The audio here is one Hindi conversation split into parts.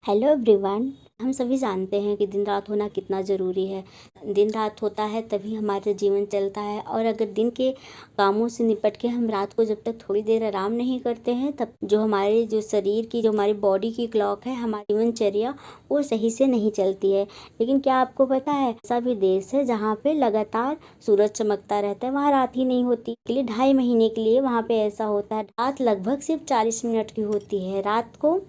Hello everyone. हम सभी जानते हैं कि दिन रात होना कितना ज़रूरी है। दिन रात होता है तभी हमारा जीवन चलता है, और अगर दिन के कामों से निपट के हम रात को जब तक थोड़ी देर आराम नहीं करते हैं, तब जो हमारे जो शरीर की, जो हमारी बॉडी की क्लॉक है, हमारी जीवनचर्या वो सही से नहीं चलती है। लेकिन क्या आपको पता है, ऐसा भी देश है जहाँ पे लगातार सूरज चमकता रहता है, वहाँ रात ही नहीं होती। के लिए 2.5 महीने के लिए वहाँ पे ऐसा होता है। रात लगभग सिर्फ 40 मिनट की होती है। रात को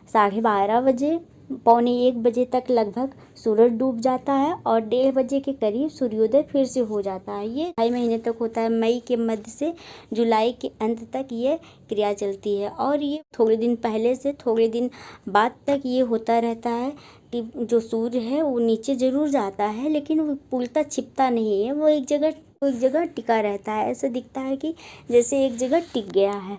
12:30 बजे, 12:45 तक लगभग सूरज डूब जाता है, और 1:30 बजे के करीब सूर्योदय फिर से हो जाता है। ये 2.5 महीने तक होता है। मई के मध्य से जुलाई के अंत तक ये क्रिया चलती है, और ये थोड़े दिन पहले से थोड़े दिन बाद तक ये होता रहता है कि जो सूर्य है वो नीचे जरूर जाता है, लेकिन वो पूर्णतः छिपता नहीं है। वो एक जगह टिका रहता है। ऐसा दिखता है कि जैसे एक जगह टिक गया है।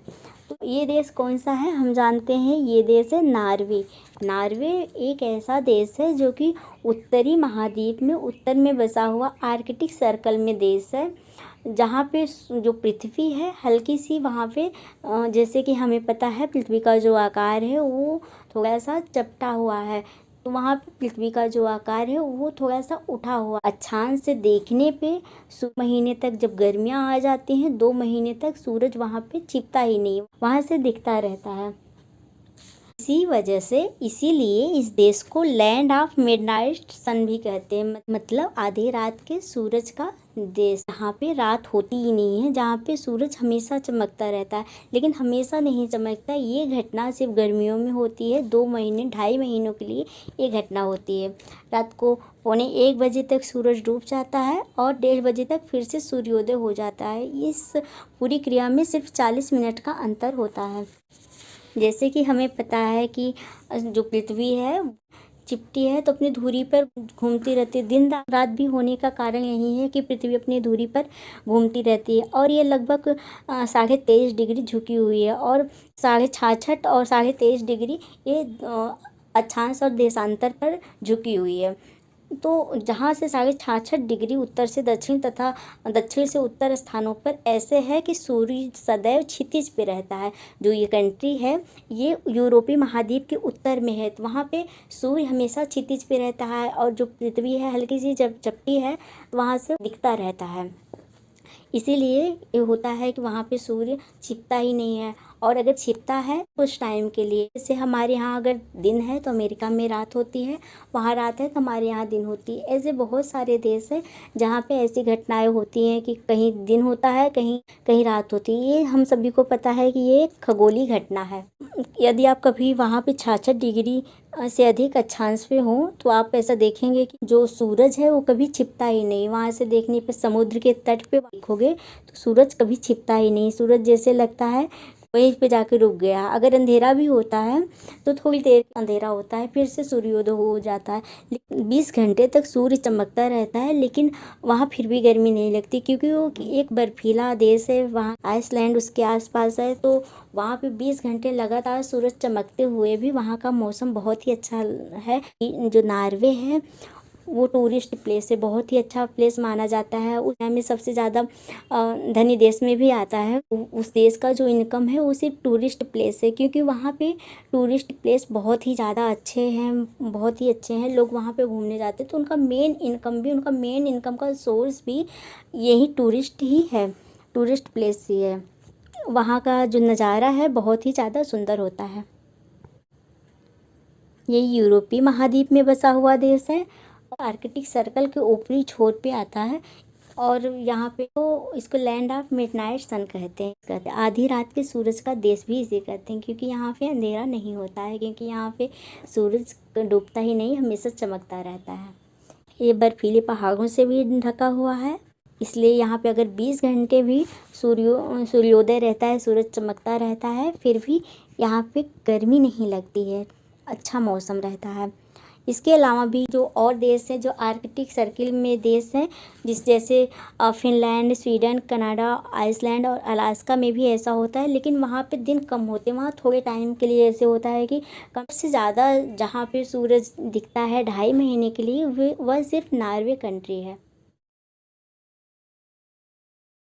तो ये देश कौन सा है हम जानते हैं। ये देश है नॉर्वे। नॉर्वे एक ऐसा देश है जो कि उत्तरी महाद्वीप में उत्तर में बसा हुआ आर्कटिक सर्कल में देश है, जहाँ पे जो पृथ्वी है हल्की सी वहाँ पे जैसे कि हमें पता है पृथ्वी का जो आकार है वो थोड़ा सा चपटा हुआ है, तो वहाँ पे पृथ्वी का जो आकार है वो थोड़ा सा उठा हुआ। अक्षांश से देखने पे महीने तक जब गर्मियाँ आ जाती हैं, 2 महीने तक सूरज वहाँ पे छिपता ही नहीं, वहाँ से दिखता रहता है। इसी वजह से इसीलिए इस देश को लैंड ऑफ मिडनाइट सन भी कहते हैं, मतलब आधी रात के सूरज का देश। जहाँ पे रात होती ही नहीं है, जहाँ पे सूरज हमेशा चमकता रहता है। लेकिन हमेशा नहीं चमकता, ये घटना सिर्फ गर्मियों में होती है। 2 महीने 2.5 महीनों के लिए ये घटना होती है। रात को 12:45 बजे तक सूरज डूब जाता है, और 1:30 बजे तक फिर से सूर्योदय हो जाता है। इस पूरी क्रिया में सिर्फ 40 मिनट का अंतर होता है। जैसे कि हमें पता है कि जो पृथ्वी है चिपटी है, तो अपनी धुरी पर घूमती रहती है। दिन रात भी होने का कारण यही है कि पृथ्वी अपनी धुरी पर घूमती रहती है, और ये लगभग 23.5 डिग्री झुकी हुई है, और 66.5 और 23.5 डिग्री ये अक्षांश और देशांतर पर झुकी हुई है। तो जहाँ से 66.5 डिग्री उत्तर से दक्षिण तथा दक्षिण से उत्तर स्थानों पर ऐसे है कि सूर्य सदैव क्षितिज पे रहता है। जो ये कंट्री है ये यूरोपीय महाद्वीप के उत्तर में है, तो वहाँ पे सूर्य हमेशा क्षितिज पे रहता है, और जो पृथ्वी है हल्की सी जब चपटी है वहाँ से दिखता रहता है। इसीलिए ये होता है कि वहाँ पे सूर्य छिपता ही नहीं है, और अगर छिपता है कुछ टाइम के लिए, जैसे हमारे यहाँ अगर दिन है तो अमेरिका में रात होती है, वहाँ रात है तो हमारे यहाँ दिन होती है। ऐसे बहुत सारे देश हैं जहाँ पे ऐसी घटनाएं होती हैं कि कहीं दिन होता है, कहीं कहीं रात होती है। ये हम सभी को पता है कि ये एक खगोलीय घटना है। यदि आप कभी वहाँ पे 66 डिग्री से अधिक अक्षांश पे हो, तो आप ऐसा देखेंगे कि जो सूरज है वो कभी छिपता ही नहीं। वहाँ से देखने पे समुद्र के तट पे देखोगे तो सूरज कभी छिपता ही नहीं। सूरज जैसे लगता है वहीं पे जाके रुक गया। अगर अंधेरा भी होता है तो थोड़ी देर अंधेरा होता है, फिर से सूर्योदय हो जाता है। 20 घंटे तक सूर्य चमकता रहता है, लेकिन वहाँ फिर भी गर्मी नहीं लगती, क्योंकि वो एक बर्फीला देश है। वहाँ आइसलैंड उसके आसपास है, तो वहाँ पे 20 घंटे लगातार सूरज चमकते हुए भी वहाँ का मौसम बहुत ही अच्छा है। जो नॉर्वे है वो टूरिस्ट प्लेस है, बहुत ही अच्छा प्लेस माना जाता है। उस में सबसे ज़्यादा धनी देश में भी आता है। उस देश का जो इनकम है वो सिर्फ टूरिस्ट प्लेस है, क्योंकि वहाँ पे टूरिस्ट प्लेस बहुत ही ज़्यादा अच्छे हैं, बहुत ही अच्छे हैं। लोग वहाँ पे घूमने जाते हैं, तो उनका मेन इनकम का सोर्स भी यही टूरिस्ट ही है, टूरिस्ट प्लेस ही है। वहाँ का जो नज़ारा है बहुत ही ज़्यादा सुंदर होता है। ये यूरोपीय महाद्वीप में बसा हुआ देश है, आर्कटिक सर्कल के ऊपरी छोर पे आता है, और यहाँ पे तो इसको लैंड ऑफ मिडनाइट सन कहते हैं। आधी रात के सूरज का देश भी इसे कहते हैं, क्योंकि यहाँ पे अंधेरा नहीं होता है, क्योंकि यहाँ पे सूरज डूबता ही नहीं, हमेशा चमकता रहता है। ये बर्फीले पहाड़ों से भी ढका हुआ है, इसलिए यहाँ पे अगर 20 घंटे भी सूर्योदय रहता है, सूरज चमकता रहता है, फिर भी यहाँ पे गर्मी नहीं लगती है, अच्छा मौसम रहता है। इसके अलावा भी जो और देश हैं जो आर्कटिक सर्किल में देश हैं, जैसे फिनलैंड, स्वीडन, कनाडा, आइसलैंड और अलास्का में भी ऐसा होता है, लेकिन वहाँ पे दिन कम होते हैं। वहाँ थोड़े टाइम के लिए ऐसे होता है कि कम से ज़्यादा जहाँ पे सूरज दिखता है 2.5 महीने के लिए, वह सिर्फ नॉर्वे कंट्री है।